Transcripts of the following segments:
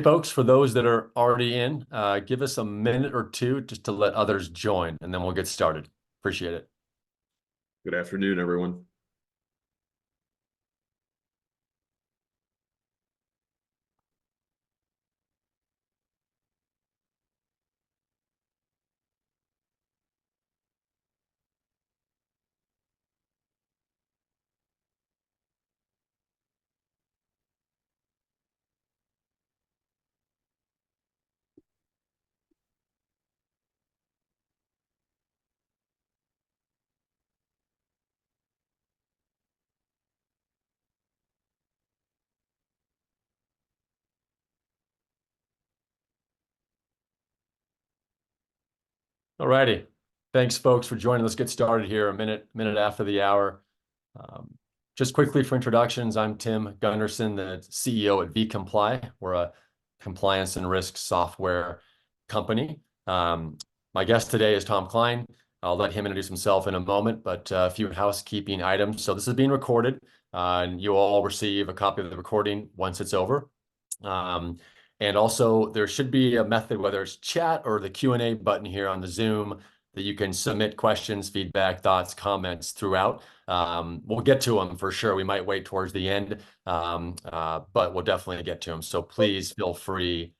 folks, for those that are already in, give us a minute or two just to let others join, and then we'll get started. Appreciate it. Good afternoon, everyone. All righty. Thanks, folks, for joining. Let's get started here a minute after the hour. Just quickly for introductions, I'm Tim Gunderson, the CEO at VComply. We're a compliance and risk software company. My guest today is Tom Klein. I'll let him introduce himself in a moment, but a few housekeeping items. So this is being recorded, and you'll all receive a copy of the recording once it's over. And also, there should be a method, whether it's chat or the Q&A button here on the Zoom, that you can submit questions, feedback, thoughts, comments throughout. We'll get to them for sure. We might wait towards the end, but we'll definitely get to them. So please feel free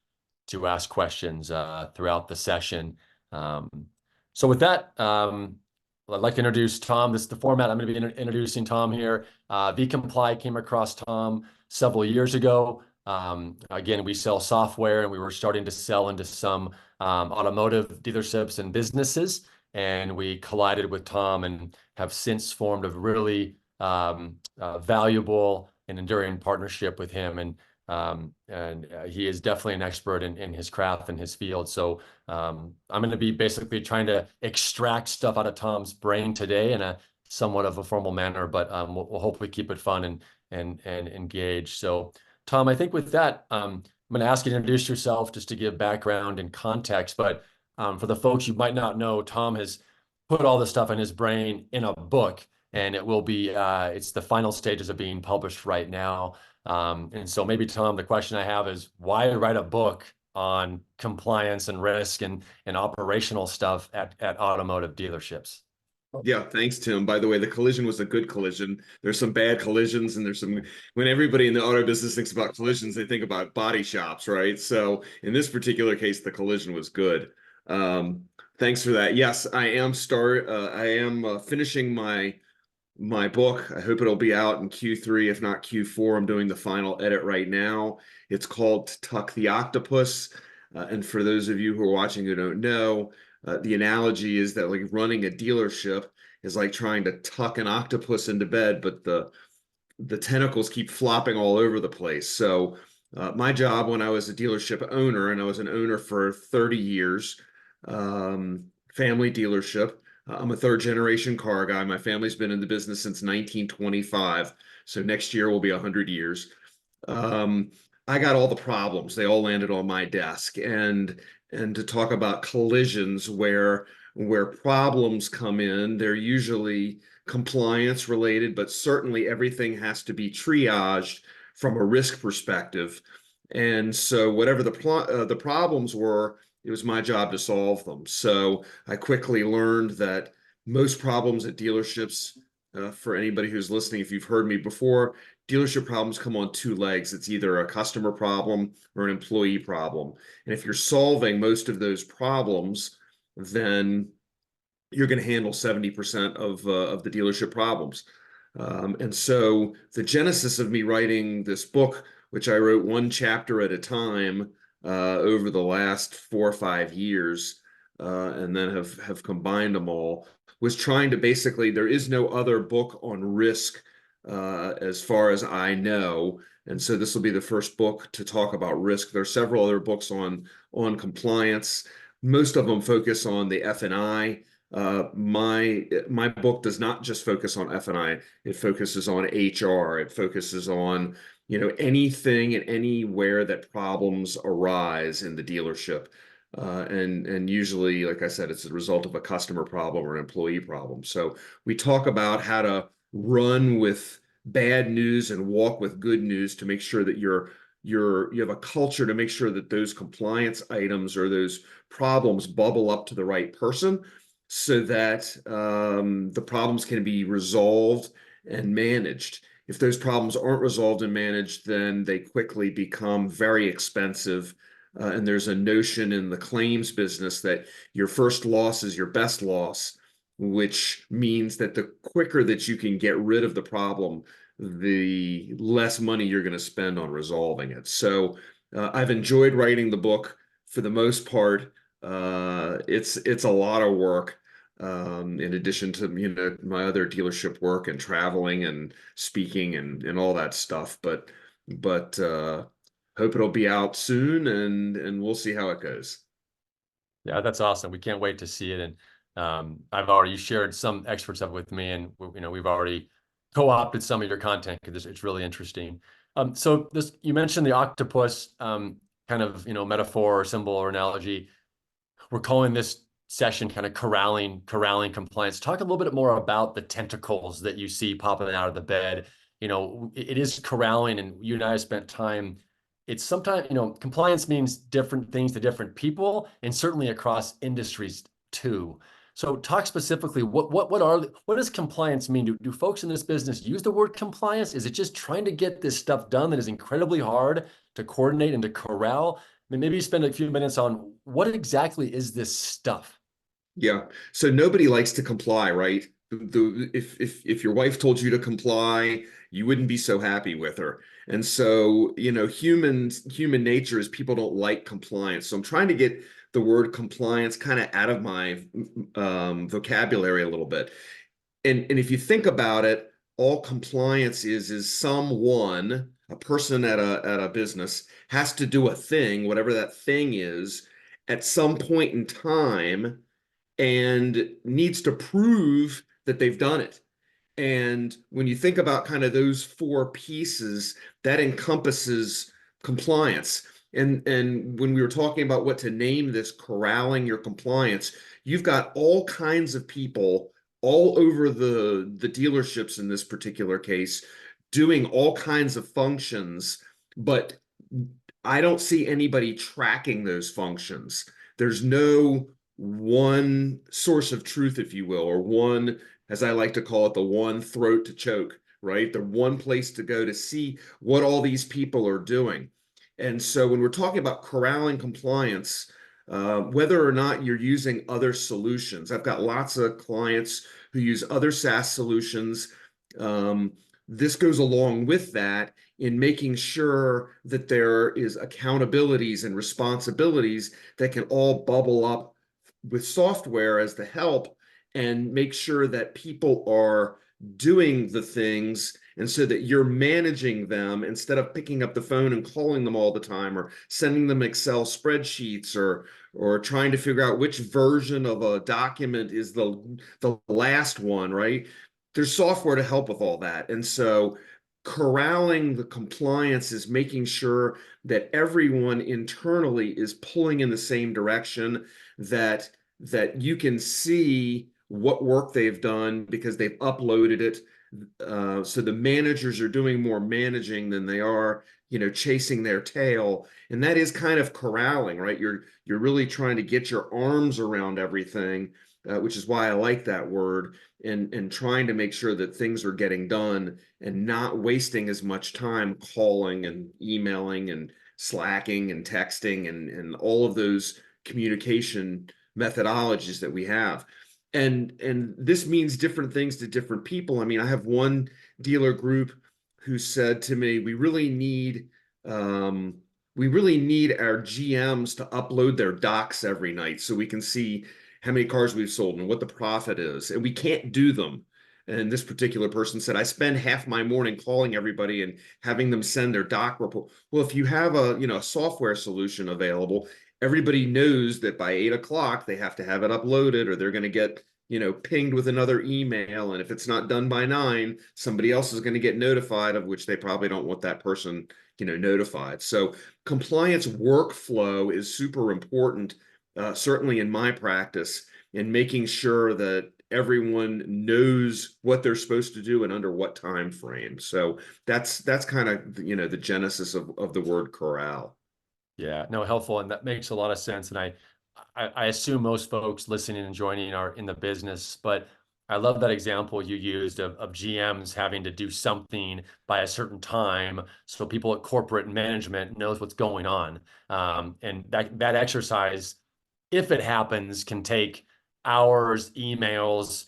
to ask questions throughout the session. So with that, I'd like to introduce Tom. This is the format. I'm going to be introducing Tom here. VComply came across Tom several years ago. Again, we sell software, and we were starting to sell into some automotive dealerships and businesses, and we collided with Tom and have since formed a really valuable and enduring partnership with him. And he is definitely an expert in his craft and his field. So I'm going to be basically trying to extract stuff out of Tom's brain today in a somewhat of a formal manner, but we'll hopefully keep it fun and engage. So Tom, I think with that, I'm going to ask you to introduce yourself just to give background and context. But for the folks you might not know, Tom has put all this stuff in his brain in a book, and it will be, it's the final stages of being published right now. And so maybe, Tom, the question I have is, why write a book on compliance and risk and operational stuff at automotive dealerships? Yeah, thanks, Tim. By the way, the collision was a good collision. There's some bad collisions, and there's some, when everybody in the auto business thinks about collisions, they think about body shops, right? So in this particular case, the collision was good. Thanks for that. Yes, I am finishing my book. I hope it'll be out in Q3, if not Q4. I'm doing the final edit right now. It's called Tuck the Octopus. And for those of you who are watching who don't know, the analogy is that like running a dealership is like trying to tuck an octopus into bed, but the tentacles keep flopping all over the place. So my job when I was a dealership owner, and I was an owner for 30 years, family dealership. I'm a third generation car guy. My family's been in the business since 1925. So next year will be 100 years. I got all the problems. They all landed on my desk. And to talk about collisions where problems come in, they're usually compliance related, but certainly everything has to be triaged from a risk perspective. And so whatever the problems were, it was my job to solve them. So I quickly learned that most problems at dealerships, for anybody who's listening, if you've heard me before, dealership problems come on two legs. It's either a customer problem or an employee problem. And if you're solving most of those problems, then you're going to handle 70% of the dealership problems. And so the genesis of me writing this book, which I wrote one chapter at a time over the last 4 or 5 years, and then have combined them all, was trying to basically, there is no other book on risk as far as I know. And so this will be the first book to talk about risk. There are several other books on compliance. Most of them focus on the F&I. My book does not just focus on F&I. It focuses on HR. It focuses on, anything and anywhere that problems arise in the dealership. And usually, like I said, it's a result of a customer problem or an employee problem. So we talk about how to run with bad news and walk with good news to make sure that you're you have a culture to make sure that those compliance items or those problems bubble up to the right person so that the problems can be resolved and managed. If those problems aren't resolved and managed, then they quickly become very expensive. And there's a notion in the claims business that your first loss is your best loss, which means that the quicker that you can get rid of the problem, the less money you're going to spend on resolving it. So I've enjoyed writing the book for the most part. It's a lot of work, in addition to my other dealership work and traveling and speaking and all that stuff. But hope it'll be out soon, and we'll see how it goes. Yeah, that's awesome. We can't wait to see it. And I've already shared some experts of it with me, and we've already co-opted some of your content because it's really interesting. So this, you mentioned the octopus kind of metaphor or symbol or analogy. We're calling this session kind of corralling compliance. Talk a little bit more about the tentacles that you see popping out of the bed. It is corralling, and you and I have spent time. It's sometimes, compliance means different things to different people, and certainly across industries too. So talk specifically, what does compliance mean? Do folks in this business use the word compliance? Is it just trying to get this stuff done that is incredibly hard to coordinate and to corral? Maybe spend a few minutes on what exactly is this stuff? Yeah. So nobody likes to comply, right? If your wife told you to comply, you wouldn't be so happy with her. And so, human nature is people don't like compliance. So I'm trying to get the word compliance kind of out of my vocabulary a little bit. And if you think about it, all compliance is someone, a person at a business has to do a thing, whatever that thing is, at some point in time and needs to prove that they've done it. And when you think about kind of those four pieces, that encompasses compliance. And when we were talking about what to name this, corralling your compliance, you've got all kinds of people all over the dealerships in this particular case doing all kinds of functions, but I don't see anybody tracking those functions. There's no one source of truth, if you will, or one, as I like to call it, the one throat to choke, right? The one place to go to see what all these people are doing. And so when we're talking about corralling compliance, whether or not you're using other solutions, I've got lots of clients who use other SaaS solutions. This goes along with that in making sure that there is accountabilities and responsibilities that can all bubble up with software as the help and make sure that people are doing the things, and so that you're managing them instead of picking up the phone and calling them all the time or sending them Excel spreadsheets or trying to figure out which version of a document is the last one, right? There's software to help with all that. And so corralling the compliance is making sure that everyone internally is pulling in the same direction, that you can see what work they've done because they've uploaded it. So the managers are doing more managing than they are, chasing their tail. And that is kind of corralling, right? You're really trying to get your arms around everything, which is why I like that word, and trying to make sure that things are getting done and not wasting as much time calling and emailing and slacking and texting and all of those communication methodologies that we have. And this means different things to different people. I mean, I have one dealer group who said to me, we really need our GMs to upload their docs every night so we can see how many cars we've sold and what the profit is. And we can't do them. And this particular person said, I spend half my morning calling everybody and having them send their doc report. Well, if you have a software solution available, everybody knows that by 8 o'clock they have to have it uploaded, or they're going to get pinged with another email. And if it's not done by 9, somebody else is going to get notified, of which they probably don't want that person notified. So compliance workflow is super important, certainly in my practice, in making sure that everyone knows what they're supposed to do and under what time frame. So that's kind of, the genesis of the word corral. Yeah, no, helpful, and that makes a lot of sense. And I assume most folks listening and joining are in the business, but I love that example you used of GMs having to do something by a certain time, so people at corporate management knows what's going on. And that exercise, if it happens, can take hours, emails,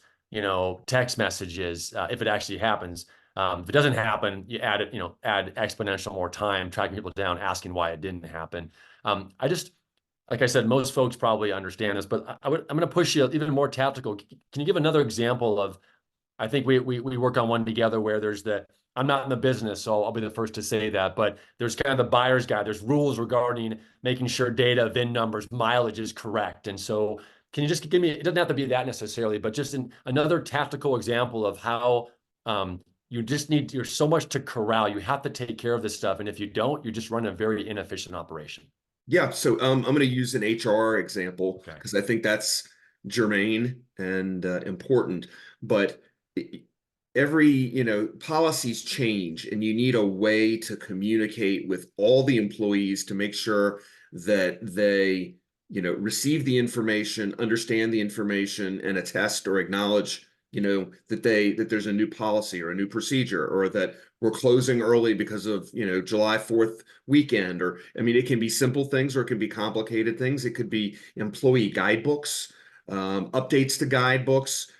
text messages, if it actually happens. If it doesn't happen, you add it, add exponential more time tracking people down, asking why it didn't happen. Like I said, most folks probably understand this, but I'm going to push you even more tactical. Can you give another example of, I think we work on one together where I'm not in the business, so I'll be the first to say that, but there's kind of the buyer's guide. There's rules regarding making sure data, VIN numbers, mileage is correct. And so can you just give me, it doesn't have to be that necessarily, but just another tactical example of how you're so much to corral. You have to take care of this stuff. And if you don't, you just run a very inefficient operation. Yeah, so I'm going to use an HR example Okay. because I think that's germane and important. But every, policies change, and you need a way to communicate with all the employees to make sure that they, receive the information, understand the information, and attest or acknowledge, that there's a new policy or a new procedure, or that we're closing early because of, July 4th weekend. Or, I mean, it can be simple things or it can be complicated things. It could be employee guidebooks, updates to guidebooks,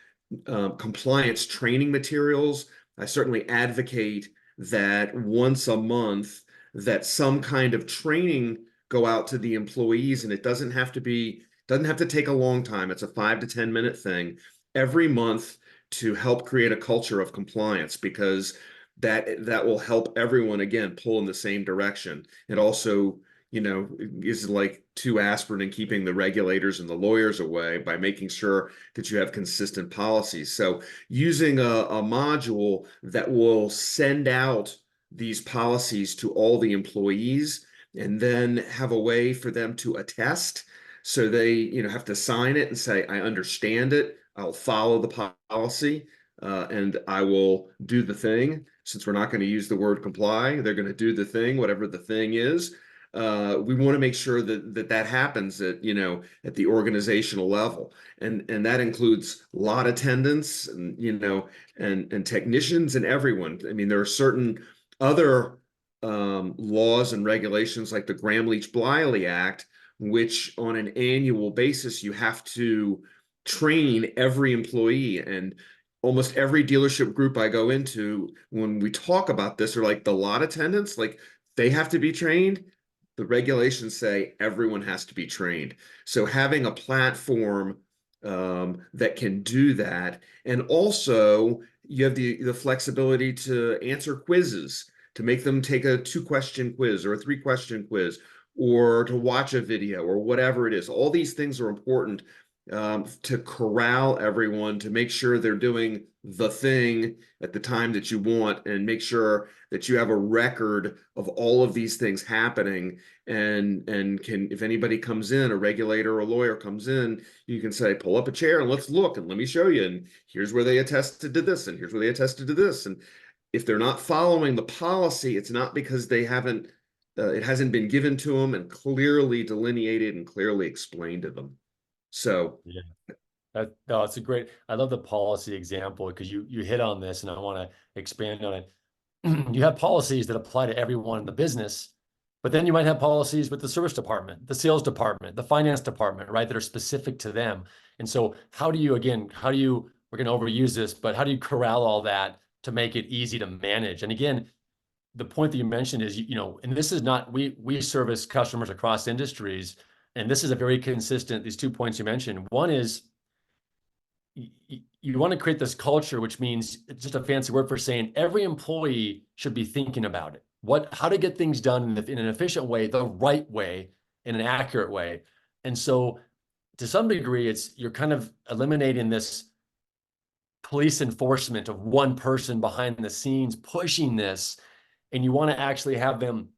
compliance training materials. I certainly advocate that once a month that some kind of training go out to the employees, and it doesn't have to take a long time. It's a 5 to 10 minute thing every month to help create a culture of compliance, because that will help everyone, again, pull in the same direction. It also, is like 2 aspirin in keeping the regulators and the lawyers away by making sure that you have consistent policies. So using a module that will send out these policies to all the employees and then have a way for them to attest. So they, have to sign it and say, I understand it. I'll follow the policy, and I will do the thing. Since we're not going to use the word comply, they're going to do the thing, whatever the thing is. We want to make sure that happens at, at the organizational level. And that includes lot attendants and, and technicians and everyone. I mean, there are certain other laws and regulations like the Gramm-Leach-Bliley Act, which on an annual basis, you have to train every employee. And almost every dealership group I go into, when we talk about this, are like the lot attendants, like they have to be trained. The regulations say everyone has to be trained. So having a platform that can do that, and also you have the flexibility to answer quizzes, to make them take a 2-question quiz or a 3-question quiz, or to watch a video or whatever it is. All these things are important to corral everyone, to make sure they're doing the thing at the time that you want, and make sure that you have a record of all of these things happening. And can, if anybody comes in, a regulator or a lawyer comes in, you can say, pull up a chair and let's look and let me show you. And here's where they attested to this, and here's where they attested to this. And if they're not following the policy, it's not because they haven't, it hasn't been given to them and clearly delineated and clearly explained to them. So Yeah. No, it's a great, I love the policy example because you hit on this and I want to expand on it. You have policies that apply to everyone in the business, but then you might have policies with the service department, the sales department, the finance department, right, that are specific to them. And so we're going to overuse this, but how do you corral all that to make it easy to manage? And again, the point that you mentioned is, and this is not, we service customers across industries, and this is a very consistent, these 2 points you mentioned. One is you want to create this culture, which means it's just a fancy word for saying every employee should be thinking about it. How to get things done in an efficient way, the right way, in an accurate way. And so to some degree, you're kind of eliminating this police enforcement of one person behind the scenes pushing this. And you want to actually have them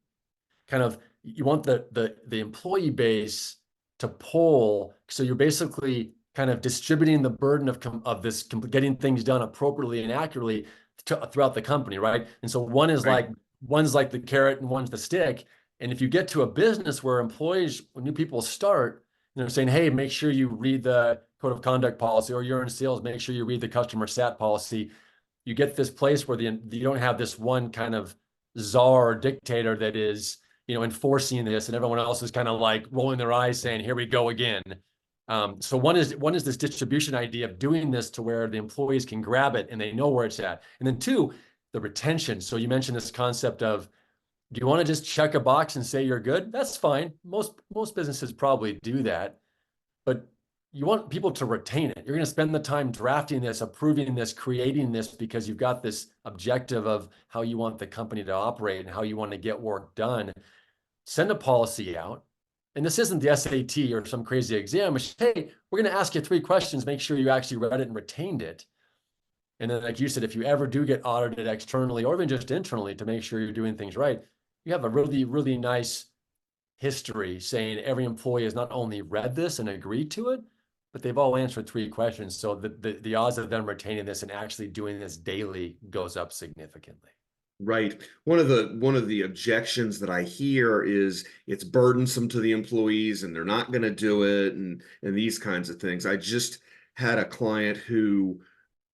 you want the employee base to pull. So you're basically kind of distributing the burden of this getting things done appropriately and accurately throughout the company, right? And so one's like the carrot and one's the stick. And if you get to a business where employees, when new people start, they're saying, hey, make sure you read the code of conduct policy, or you're in sales, make sure you read the customer sat policy. You get this place where you don't have this one kind of czar or dictator that is, enforcing this, and everyone else is kind of like rolling their eyes saying, here we go again. So one is this distribution idea of doing this to where the employees can grab it and they know where it's at. And then two, the retention. So you mentioned this concept of, do you want to just check a box and say you're good? That's fine. Most businesses probably do that, but you want people to retain it. You're going to spend the time drafting this, approving this, creating this, because you've got this objective of how you want the company to operate and how you want to get work done. Send a policy out. And this isn't the SAT or some crazy exam. It's, hey, we're going to ask you 3 questions. Make sure you actually read it and retained it. And then, like you said, if you ever do get audited externally or even just internally to make sure you're doing things right, you have a really, really nice history saying every employee has not only read this and agreed to it, but they've all answered 3 questions. So the odds of them retaining this and actually doing this daily goes up significantly. Right. One of the objections that I hear is it's burdensome to the employees and they're not going to do it, and these kinds of things. I just had a client who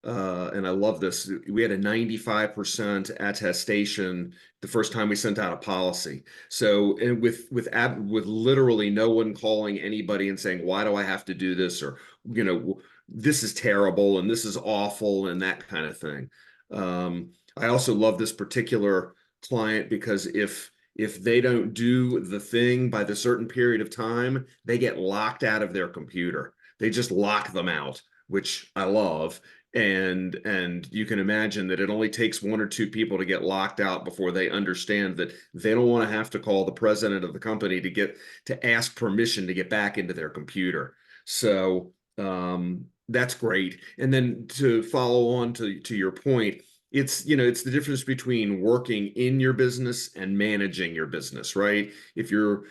and I love this. We had a 95% attestation the first time we sent out a policy. So, and with literally no one calling anybody and saying, why do I have to do this? Or, this is terrible and this is awful and that kind of thing. I also love this particular client because if they don't do the thing by the certain period of time, they get locked out of their computer. They just lock them out, which I love. And you can imagine that it only takes 1 or 2 people to get locked out before they understand that they don't want to have to call the president of the company to ask permission to get back into their computer. So that's great. And then to follow on to your point, it's the difference between working in your business and managing your business, right? If you're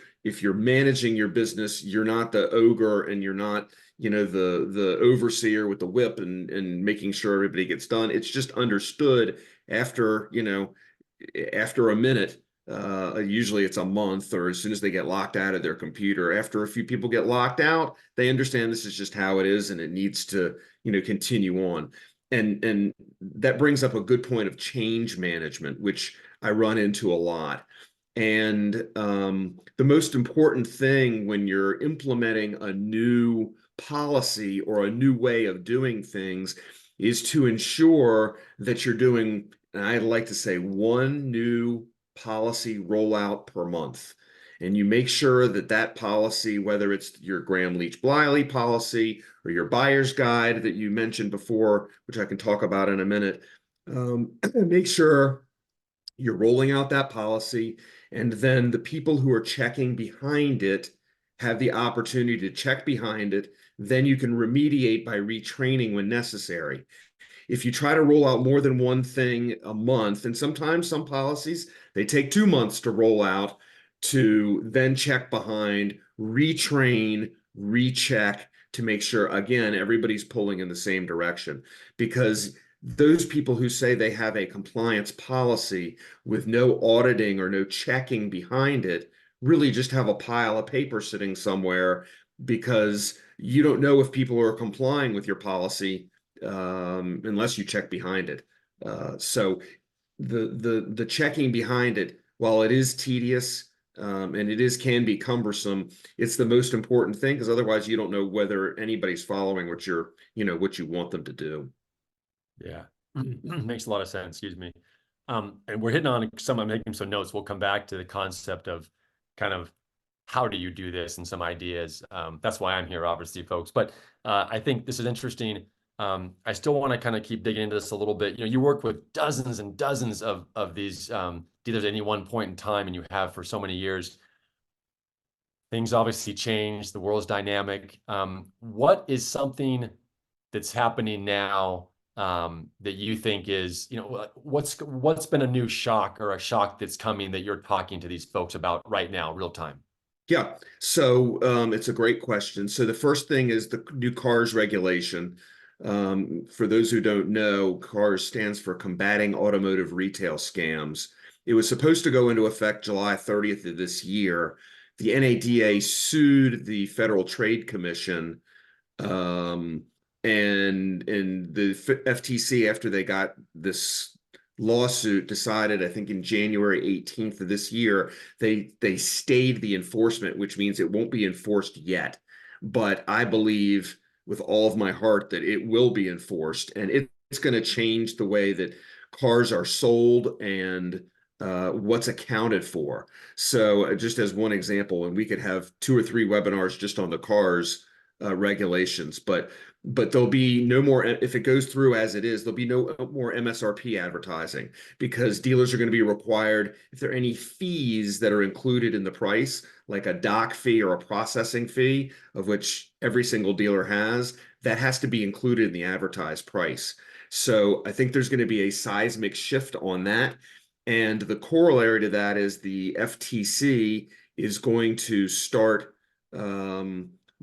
managing your business, you're not the ogre and you're not the overseer with the whip and making sure everybody gets done. It's just understood after a minute, usually it's a month, or as soon as they get locked out of their computer. After a few people get locked out, they understand this is just how it is and it needs to continue on. And that brings up a good point of change management, which I run into a lot. And the most important thing when you're implementing a new policy or a new way of doing things is to ensure that you're doing, and I'd like to say, 1 new policy rollout per month. And you make sure that policy, whether it's your Graham-Leach-Bliley policy or your buyer's guide that you mentioned before, which I can talk about in a minute, make sure you're rolling out that policy, and then the people who are checking behind it have the opportunity to check behind it. Then you can remediate by retraining when necessary. If you try to roll out more than 1 thing a month, and sometimes some policies, they take 2 months to roll out, to then check behind, retrain, recheck to make sure, again, everybody's pulling in the same direction. Because those people who say they have a compliance policy with no auditing or no checking behind it really just have a pile of paper sitting somewhere, because you don't know if people are complying with your policy unless you check behind it. So the checking behind it, while it is tedious and can be cumbersome, it's the most important thing, because otherwise you don't know whether anybody's following what you want them to do. Yeah, makes a lot of sense. Excuse me. And we're hitting on I'm making some notes. We'll come back to the concept of kind of how do you do this and some ideas. That's why I'm here, obviously, folks. But I think this is interesting. I still want to kind of keep digging into this a little bit. You work with dozens and dozens of these dealers at any one point in time, and you have for so many years. Things obviously change. The world's dynamic. What is something that's happening now that you think is, what's been a new shock or a shock that's coming that you're talking to these folks about right now, real time? Yeah, so it's a great question. So the first thing is the new CARS regulation. For those who don't know, CARS stands for Combating Automotive Retail Scams. It was supposed to go into effect July 30th of this year. The NADA sued the Federal Trade Commission, um, and the FTC, after they got this lawsuit decided, I think in January 18th of this year, they stayed the enforcement, which means it won't be enforced yet. But I believe with all of my heart that it will be enforced, and it's going to change the way that cars are sold and what's accounted for. So just as one example, and we could have 2 or 3 webinars just on the cars regulations, but there'll be no more, if it goes through as it is, there'll be no more MSRP advertising, because dealers are going to be required, if there are any fees that are included in the price, like a dock fee or a processing fee, of which every single dealer has, that has to be included in the advertised price. So I think there's going to be a seismic shift on that. And the corollary to that is the FTC is going to start,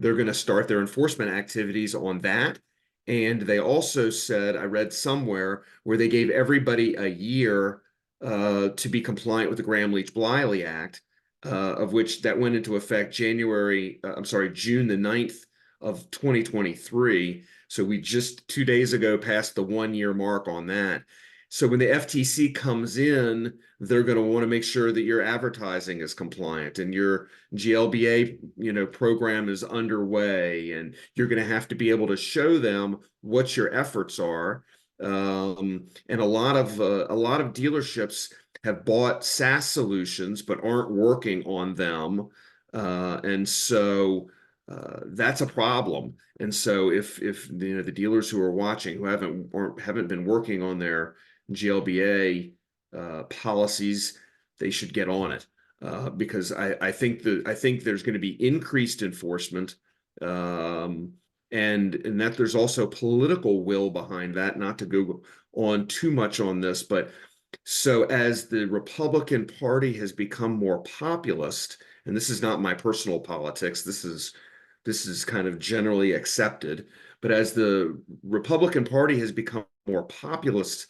they're going to start their enforcement activities on that. And they also said, I read somewhere where they gave everybody a year to be compliant with the Gramm-Leach-Bliley Act, of which that went into effect June the 9th of 2023. So we just 2 days ago passed the 1 year mark on that. So when the FTC comes in, they're going to want to make sure that your advertising is compliant and your GLBA, program is underway, and you're going to have to be able to show them what your efforts are. And a lot of dealerships have bought SaaS solutions but aren't working on them, and so that's a problem. And so if the dealers who are watching who haven't been working on their GLBA policies, they should get on it, because I think there's going to be increased enforcement, and that there's also political will behind that. Not to go on too much on this, but so as the Republican Party has become more populist, and this is not my personal politics, this is kind of generally accepted, but as the Republican Party has become more populist,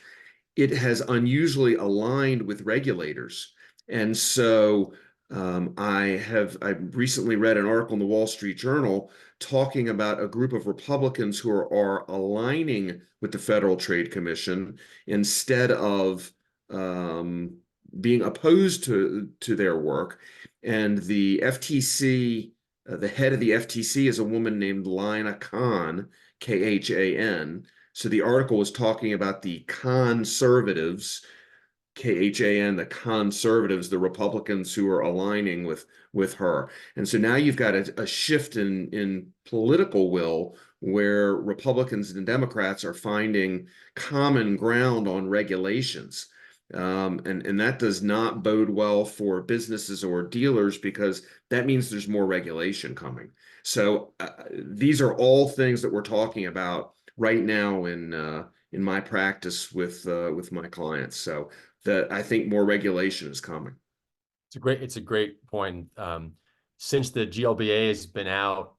it has unusually aligned with regulators. And so I recently read an article in the Wall Street Journal talking about a group of Republicans who are aligning with the Federal Trade Commission instead of being opposed to their work. And the FTC, the head of the FTC is a woman named Lina Khan, Khan. So the article was talking about the conservatives, Khan, the conservatives, the Republicans who are aligning with her. And so now you've got a shift in political will, where Republicans and Democrats are finding common ground on regulations. And that does not bode well for businesses or dealers, because that means there's more regulation coming. So these are all things that we're talking about right now in my practice with my clients. So that I think more regulation is coming. It's a great point. Since the GLBA has been out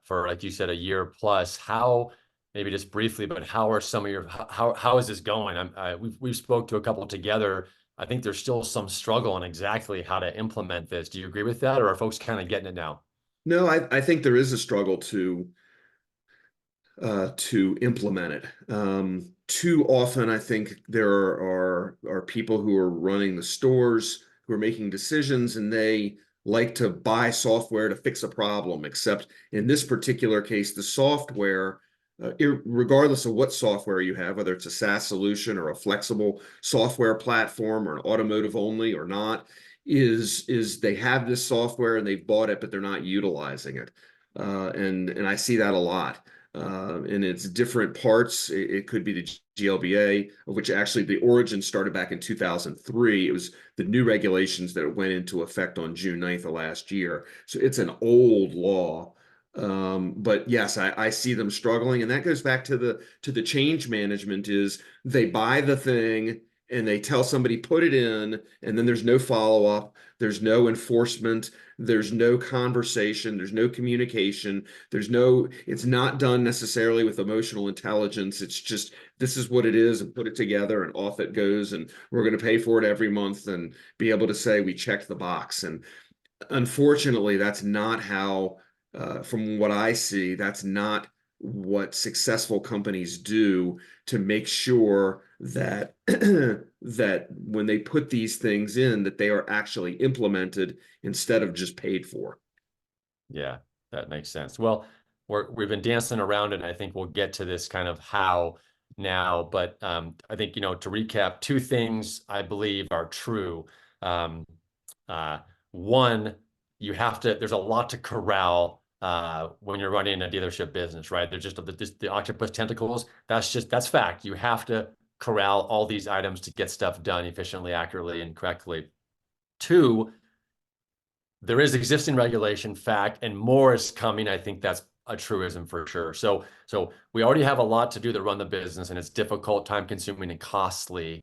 for, like you said, a year plus, how, maybe just briefly, but how are some of your, how is this going? We've spoke to a couple together. I think there's still some struggle on exactly how to implement this. Do you agree with that, or are folks kind of getting it now? No, I think there is a struggle to implement it. Too often, I think there are people who are running the stores who are making decisions, and they like to buy software to fix a problem. Except in this particular case, the software, regardless of what software you have, whether it's a SaaS solution or a flexible software platform or an automotive only or not, is they have this software and they've bought it, but they're not utilizing it. And I see that a lot. In its different parts. It could be the GLBA, of which actually the origin started back in 2003. It was the new regulations that went into effect on June 9th of last year. So it's an old law. But yes, I see them struggling, and that goes back to the change management. Is they buy the thing and they tell somebody put it in, and then there's no follow-up, there's no enforcement, there's no conversation, there's no communication, it's not done necessarily with emotional intelligence. It's just, this is what it is, and put it together and off it goes, and we're going to pay for it every month and be able to say we checked the box. And unfortunately, that's not how, from what I see, that's not what successful companies do to make sure that that when they put these things in, that they are actually implemented instead of just paid for. Yeah, that makes sense. Well, we've been dancing around it, and I think we'll get to this kind of how now. But I think, to recap, two things I believe are true. Um, uh, One, there's a lot to corral when you're running a dealership business, right? There's just the octopus tentacles. That's fact. You have to corral all these items to get stuff done efficiently, accurately, and correctly. Two, there is existing regulation, fact, and more is coming. I think that's a truism for sure. So we already have a lot to do to run the business, and it's difficult, time consuming, and costly.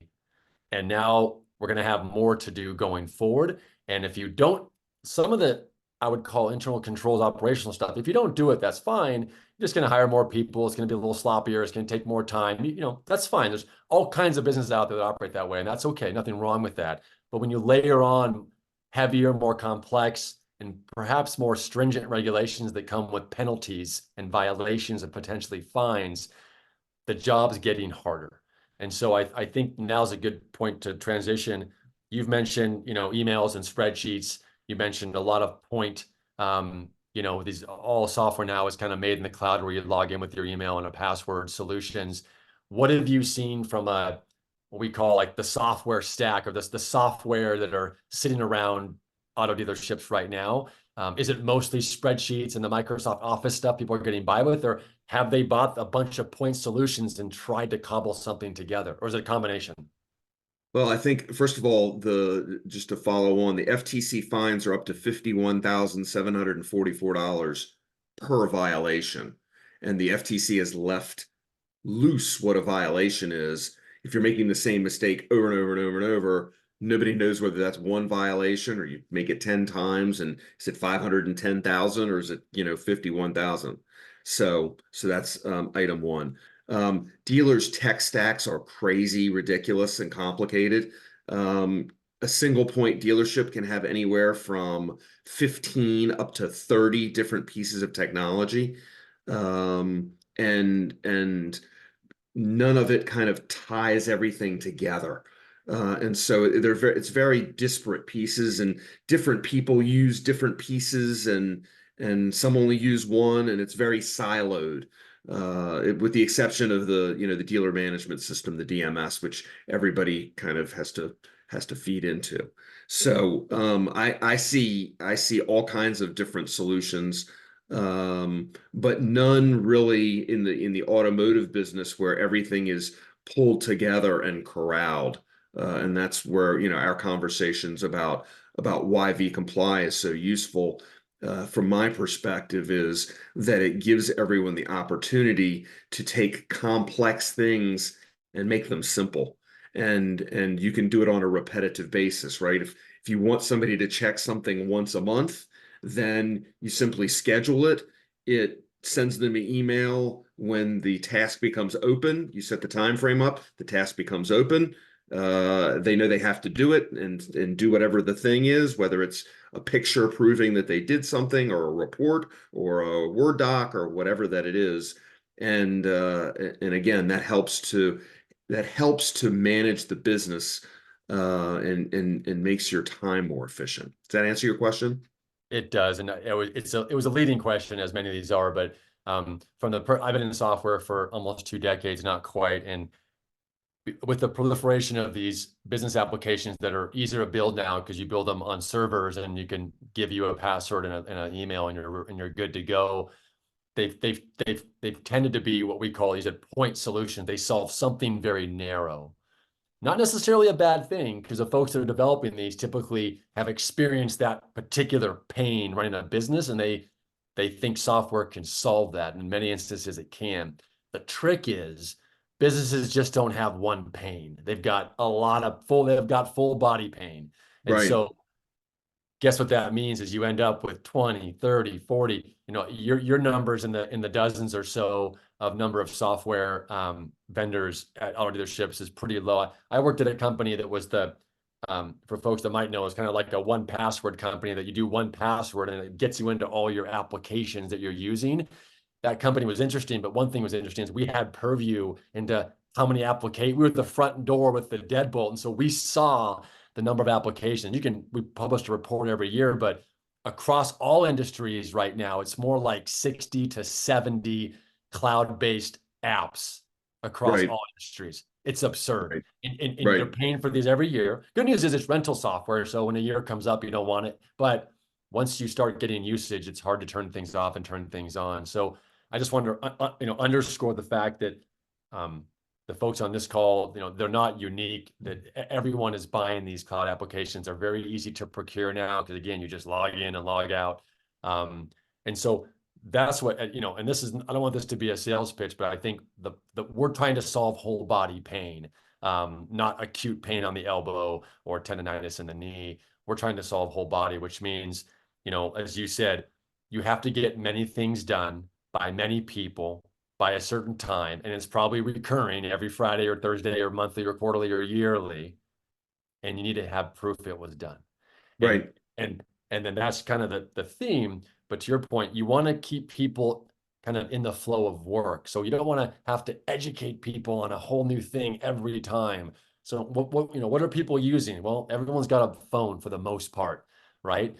And now we're going to have more to do going forward. And if you don't, some of the, I would call internal controls, operational stuff, if you don't do it, that's fine. You're just going to hire more people. It's going to be a little sloppier. It's going to take more time. That's fine. There's all kinds of businesses out there that operate that way, and that's okay. Nothing wrong with that. But when you layer on heavier, more complex, and perhaps more stringent regulations that come with penalties and violations and potentially fines, the job's getting harder. And so I think now's a good point to transition. You've mentioned, emails and spreadsheets. You mentioned a lot of point, these all software now is kind of made in the cloud where you log in with your email and a password solutions. What have you seen from what we call like the software stack, or the software that are sitting around auto dealerships right now? Is it mostly spreadsheets and the Microsoft Office stuff people are getting by with, or have they bought a bunch of point solutions and tried to cobble something together, or is it a combination? Well, I think first of all, just to follow on, the FTC fines are up to $51,744 per violation, and the FTC has left loose what a violation is. If you're making the same mistake over and over and over and over, nobody knows whether that's one violation or you make it 10 times, and is it 510,000 or is it 51,000? So that's item one. Dealers' tech stacks are crazy, ridiculous, and complicated. A single point dealership can have anywhere from 15 up to 30 different pieces of technology. And none of it kind of ties everything together. And so it's very disparate pieces, and different people use different pieces, and some only use one, and it's very siloed. With the exception of the dealer management system, the DMS, which everybody kind of has to feed into. So I see all kinds of different solutions, but none really in the automotive business where everything is pulled together and corralled. And that's where our conversations about why VComply is so useful, from my perspective, is that it gives everyone the opportunity to take complex things and make them simple. And you can do it on a repetitive basis, right? If you want somebody to check something once a month, then you simply schedule it. It sends them an email when the task becomes open. You set the time frame up, the task becomes open. They know they have to do it and do whatever the thing is, whether it's a picture proving that they did something, or a report, or a Word doc, or whatever that it is. And again, that helps to manage the business, and makes your time more efficient. Does that answer your question? It does, and it was a leading question, as many of these are. But I've been in software for almost 2 decades, not quite, and with the proliferation of these business applications that are easier to build now because you build them on servers and you can give you a password and an email, and you're good to go. They've tended to be what we call these point solutions. They solve something very narrow. Not necessarily a bad thing, because the folks that are developing these typically have experienced that particular pain running a business, and they think software can solve that. In many instances, it can. The trick is businesses just don't have one pain. They've got they've got full body pain. And Right. so guess what that means is you end up with 20, 30, 40, your numbers in the dozens or so of number of software vendors at auto dealerships is pretty low. I worked at a company that was for folks that might know, it's kind of like a 1Password company that you do 1Password and it gets you into all your applications that you're using. That company was interesting, but one thing was interesting is we had purview into how many applications. We were at the front door with the deadbolt, and so we saw the number of applications. We published a report every year, but across all industries right now, it's more like 60 to 70 cloud-based apps across Right. all industries. It's absurd. Right. And you're Right. paying for these every year. Good news is it's rental software, so when a year comes up, you don't want it. But once you start getting usage, it's hard to turn things off and turn things on. So I just want to underscore the fact that the folks on this call, they're not unique, that everyone is buying these cloud applications. Are very easy to procure now because, again, you just log in and log out. And so that's what, and this is, I don't want this to be a sales pitch, but I think we're trying to solve whole body pain, not acute pain on the elbow or tendonitis in the knee. We're trying to solve whole body, which means, as you said, you have to get many things done by many people by a certain time, and it's probably recurring every Friday or Thursday or monthly or quarterly or yearly, and you need to have proof it was done. And Right. and and then that's kind of the theme. But to your point, you want to keep people kind of in the flow of work. So you don't want to have to educate people on a whole new thing every time. So what are people using? Well, everyone's got a phone for the most part, right?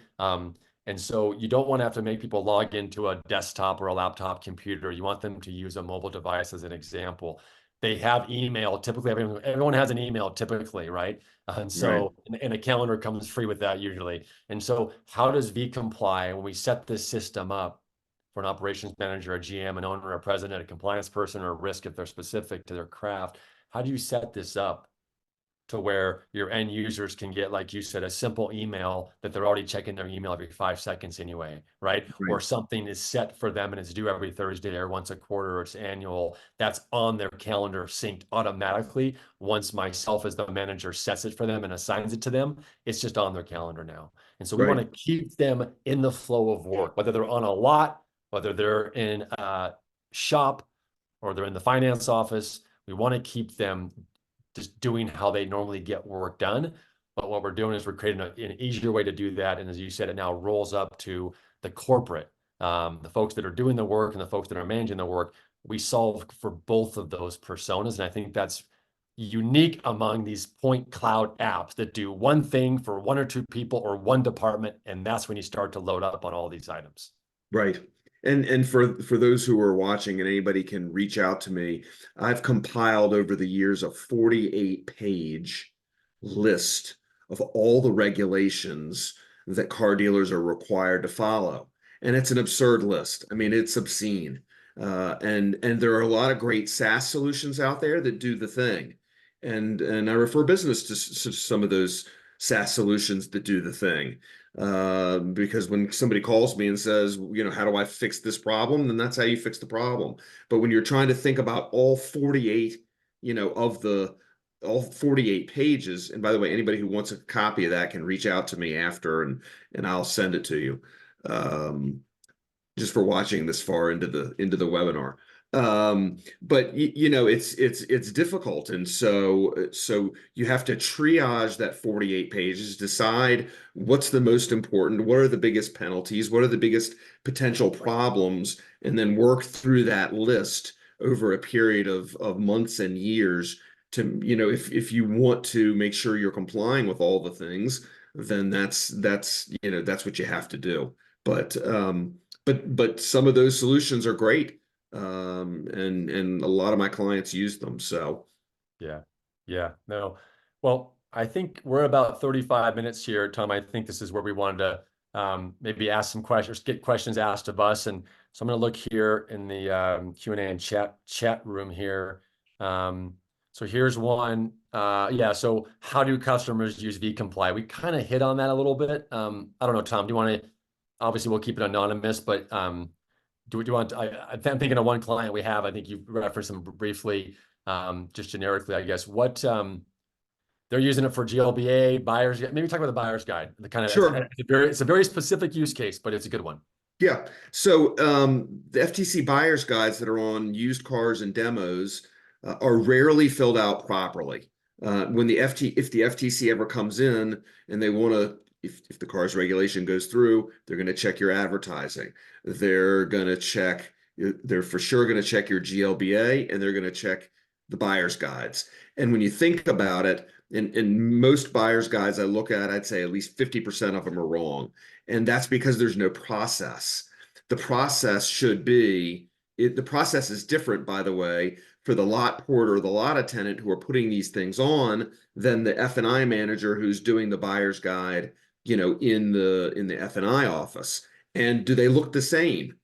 And so you don't want to have to make people log into a desktop or a laptop computer. You want them to use a mobile device as an example. They have email. Typically, everyone has an email typically, right? And Right. so, and a calendar comes free with that usually. And so how does VComply, when we set this system up for an operations manager, a GM, an owner, a president, a compliance person, or a risk if they're specific to their craft, how do you set this up to where your end users can get, like you said, a simple email that they're already checking their email every 5 seconds anyway, right? Right. Or something is set for them and it's due every Thursday or once a quarter or it's annual. That's on their calendar synced automatically. Once myself as the manager sets it for them and assigns it to them, it's just on their calendar now. And so we want Right. to keep them in the flow of work, whether they're on a lot, whether they're in a shop or they're in the finance office. We want to keep them just doing how they normally get work done. But what we're doing is we're creating an easier way to do that. And as you said, it now rolls up to the corporate, the folks that are doing the work and the folks that are managing the work. We solve for both of those personas. And I think that's unique among these point cloud apps that do one thing for one or two people or one department. And that's when you start to load up on all these items. Right. And for those who are watching and anybody can reach out to me, I've compiled over the years a 48-page list of all the regulations that car dealers are required to follow. And it's an absurd list. I mean, it's obscene. And there are a lot of great SaaS solutions out there that do the thing. And I refer business to some of those SaaS solutions that do the thing. Because when somebody calls me and says, how do I fix this problem? Then that's how you fix the problem. But when you're trying to think about all 48, of all 48 pages, and by the way, anybody who wants a copy of that can reach out to me after and I'll send it to you. Just for watching this far into the webinar. But it's difficult, and so you have to triage that 48 pages, decide what's the most important, what are the biggest penalties, what are the biggest potential problems, and then work through that list over a period of months and years to, if you want to make sure you're complying with all the things, then that's what you have to do. But but some of those solutions are great, and a lot of my clients use them. So Yeah. Yeah. No. Well, I think we're about 35 minutes here, Tom. I think this is where we wanted to maybe ask some questions, get questions asked of us. And so I'm going to look here in the Q&A and chat room here. So here's one. Yeah. So how do customers use VComply? We kind of hit on that a little bit. I don't know, Tom, do you want to, obviously we'll keep it anonymous, but do you want, I'm thinking of one client we have, I think you referenced them briefly. just generically, I guess. What they're using it for GLBA, buyers. Maybe talk about the buyer's guide. The kind of Sure. it's a very specific use case, but it's a good one. Yeah. So the FTC buyer's guides that are on used cars and demos are rarely filled out properly. When if the FTC ever comes in and they want to, if the car's regulation goes through, they're going to check your advertising. They're going to check, they're for sure going to check your GLBA, and they're going to check the buyer's guides. And when you think about it, in most buyer's guides I look at, I'd say at least 50% of them are wrong. And that's because there's no process. The process should be, the process is different, by the way, for the lot porter, the lot attendant who are putting these things on than the F&I manager who's doing the buyer's guide, in the F&I office. And do they look the same?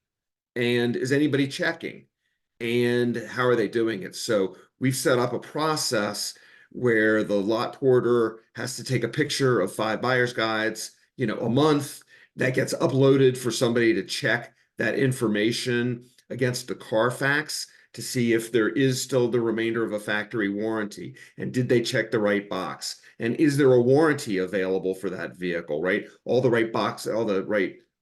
And is anybody checking? And how are they doing it? So we've set up a process where the lot porter has to take a picture of 5 buyer's guides, a month. That gets uploaded for somebody to check that information against the Carfax to see if there is still the remainder of a factory warranty. And did they check the right box? And is there a warranty available for that vehicle, right? All the right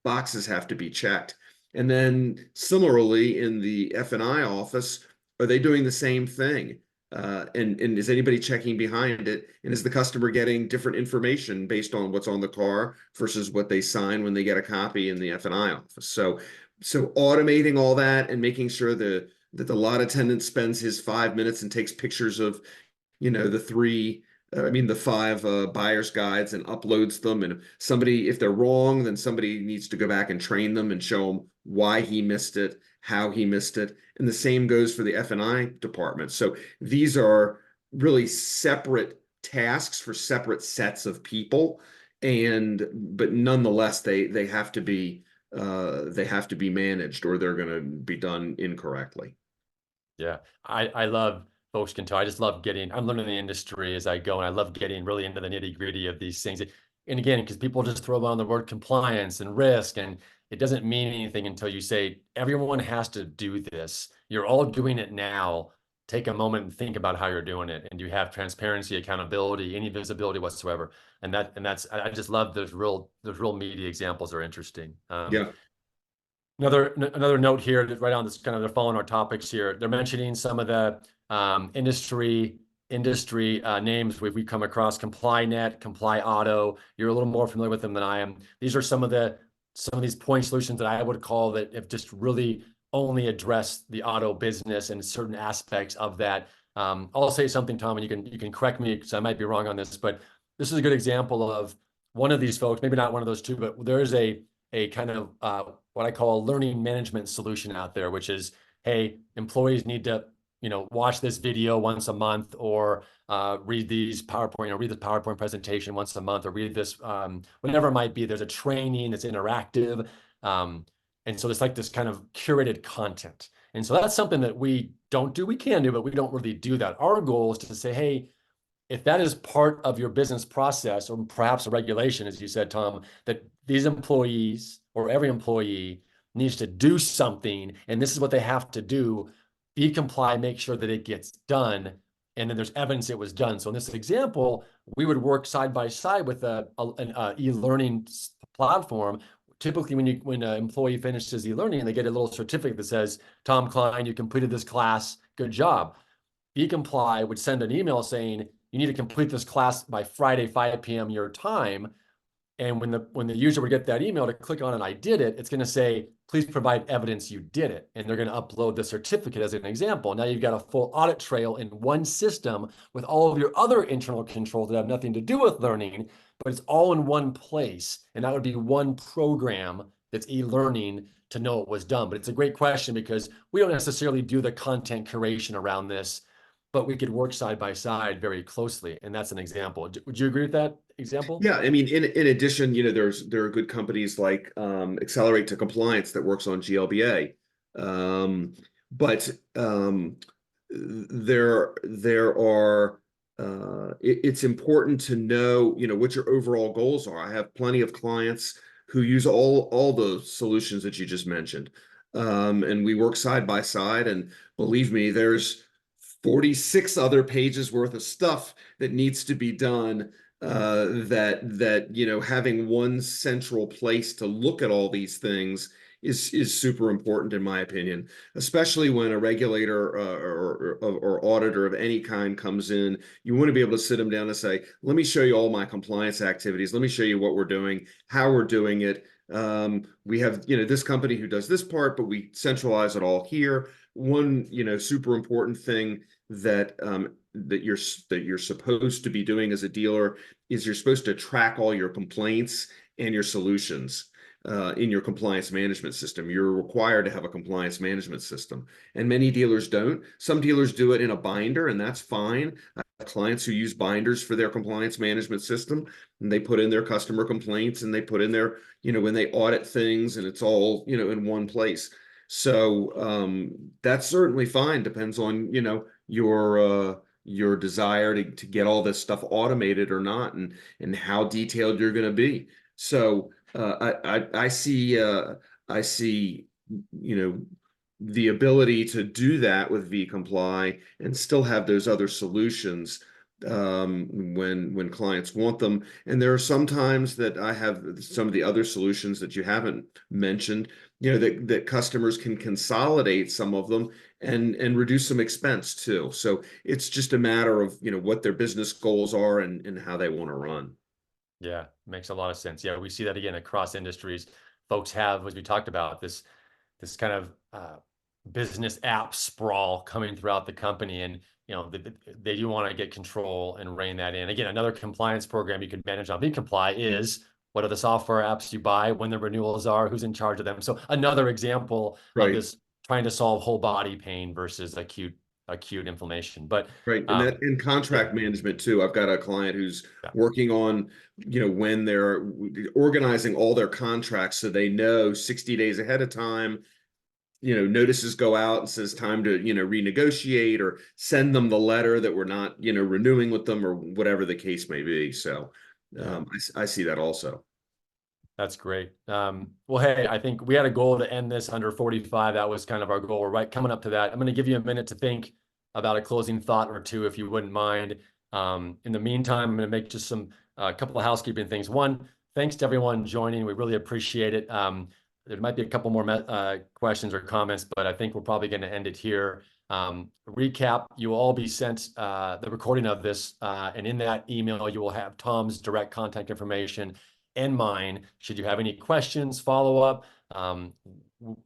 boxes have to be checked. And then similarly in the F&I office, are they doing the same thing? And is anybody checking behind it? And is the customer getting different information based on what's on the car versus what they sign when they get a copy in the F&I office? So automating all that and making sure that the lot attendant spends his 5 minutes and takes pictures of, the 5 buyer's guides and uploads them. And if they're wrong, then somebody needs to go back and train them and show them why he missed it, how he missed it. And the same goes for the F&I department. So these are really separate tasks for separate sets of people. But nonetheless, they have to be managed, or they're going to be done incorrectly. Yeah, I love folks can tell. I just love I'm learning the industry as I go, and I love getting really into the nitty gritty of these things. And again, because people just throw around the word compliance and risk, and it doesn't mean anything until you say everyone has to do this. You're all doing it now. Take a moment and think about how you're doing it, and you have transparency, accountability, any visibility whatsoever. That's I just love those real meaty examples are interesting. Yeah. Another note here, right on this kind of, they're following our topics here. They're mentioning some of the industry names we've come across: ComplyNet, Comply Auto. You're a little more familiar with them than I am. These are some of these point solutions that I would call that have just really only addressed the auto business and certain aspects of that. I'll say something, Tom, and you can correct me because I might be wrong on this, but this is a good example of one of these folks, maybe not one of those two, but there is a kind of what I call a learning management solution out there, which is, hey, employees need to, watch this video once a month, or read this PowerPoint presentation once a month, or read this, whatever it might be. There's a training that's interactive. And so it's like this kind of curated content. And so that's something that we don't do. We can do, but we don't really do that. Our goal is to say, hey, if that is part of your business process, or perhaps a regulation, as you said, Tom, that these employees or every employee needs to do something, and this is what they have to do, VComply makes sure that it gets done, and then there's evidence it was done. So in this example, we would work side by side with an e-learning platform. Typically, when an employee finishes e-learning, they get a little certificate that says, Tom Klein, you completed this class, good job. VComply would send an email saying, you need to complete this class by Friday, 5 p.m. your time. And when the user would get that email to click on it, I did it, it's going to say, please provide evidence you did it. And they're going to upload the certificate as an example. Now you've got a full audit trail in one system with all of your other internal controls that have nothing to do with learning, but it's all in one place. And that would be one program that's e-learning to know it was done. But it's a great question because we don't necessarily do the content curation around this, but we could work side by side very closely. And that's an example. Would you agree with that example? Yeah, I mean, in addition, there are good companies like Accelerate to Compliance that works on GLBA, but there are it's important to know what your overall goals are. I have plenty of clients who use all the solutions that you just mentioned, and we work side by side. And believe me, there's 46 other pages worth of stuff that needs to be done, having one central place to look at all these things is super important in my opinion, especially when a regulator or auditor of any kind comes in. You want to be able to sit them down and say, let me show you all my compliance activities. Let me show you what we're doing, how we're doing it. We have, this company who does this part, but we centralize it all here. One, super important thing that you're supposed to be doing as a dealer is you're supposed to track all your complaints and your solutions in your compliance management system. You're required to have a compliance management system, and many dealers don't. Some dealers do it in a binder, and that's fine. I have clients who use binders for their compliance management system, and they put in their customer complaints, and they put in their, when they audit things, and it's all, in one place. So that's certainly fine. Depends on, your desire to get all this stuff automated or not, and how detailed you're going to be. So I see the ability to do that with VComply and still have those other solutions when clients want them. And there are some times that I have some of the other solutions that you haven't mentioned, that customers can consolidate some of them and reduce some expense too. So it's just a matter of, what their business goals are and how they want to run. Yeah, makes a lot of sense. Yeah, we see that again across industries. Folks have, as we talked about, this kind of business app sprawl coming throughout the company, and they do want to get control and rein that in. Again, another compliance program you can manage on VComply is what are the software apps you buy, when the renewals are, who's in charge of them. So another example of Right. this trying to solve whole body pain versus acute inflammation. But Right. And that in yeah, contract management too. I've got a client who's yeah, working on, when they're organizing all their contracts so they know 60 days ahead of time, notices go out and says time to, renegotiate, or send them the letter that we're not, renewing with them, or whatever the case may be. So yeah. I see that also. That's great. Well, hey, I think we had a goal to end this under 45. That was kind of our goal. We're right coming up to that. I'm going to give you a minute to think about a closing thought or two, if you wouldn't mind. In the meantime, I'm going to make just a couple of housekeeping things. One, thanks to everyone joining. We really appreciate it. There might be a couple more questions or comments, but I think we're probably going to end it here. Recap, you will all be sent the recording of this, and in that email, you will have Tom's direct contact information and mine. Should you have any questions, follow up,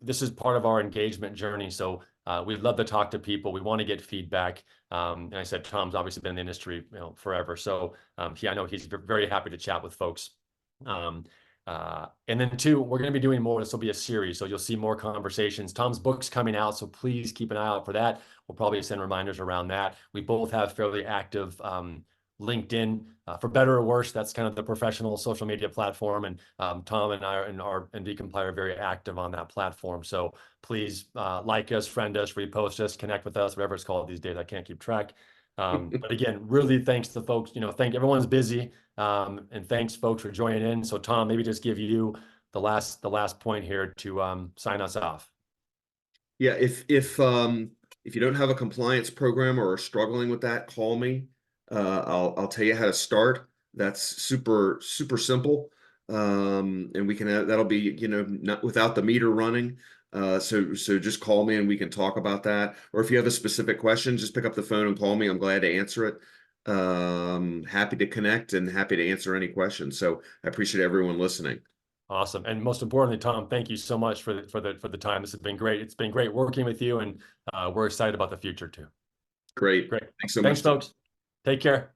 this is part of our engagement journey. So we'd love to talk to people. We want to get feedback. And I said, Tom's obviously been in the industry, forever. So I know he's very happy to chat with folks. And then two, we're going to be doing more. This will be a series, so you'll see more conversations. Tom's book's coming out, so please keep an eye out for that. We'll probably send reminders around that. We both have fairly active LinkedIn, for better or worse. That's kind of the professional social media platform, and Tom and I and VComply are very active on that platform. So please like us, friend us, repost us, connect with us, whatever it's called these days. I can't keep track. But again, really thanks to folks. Everyone's busy, and thanks folks for joining in. So Tom, maybe just give you the last point here to sign us off. Yeah, if you don't have a compliance program or are struggling with that, call me. I'll tell you how to start. That's super simple, and we can that'll be, not without the meter running. So just call me and we can talk about that. Or if you have a specific question, just pick up the phone and call me. I'm glad to answer it. Happy to connect and happy to answer any questions. So I appreciate everyone listening. Awesome. And most importantly, Tom, thank you so much for the time. This has been great. It's been great working with you, and we're excited about the future too. Great. Great. Thanks so Thanks, much. folks. Take care.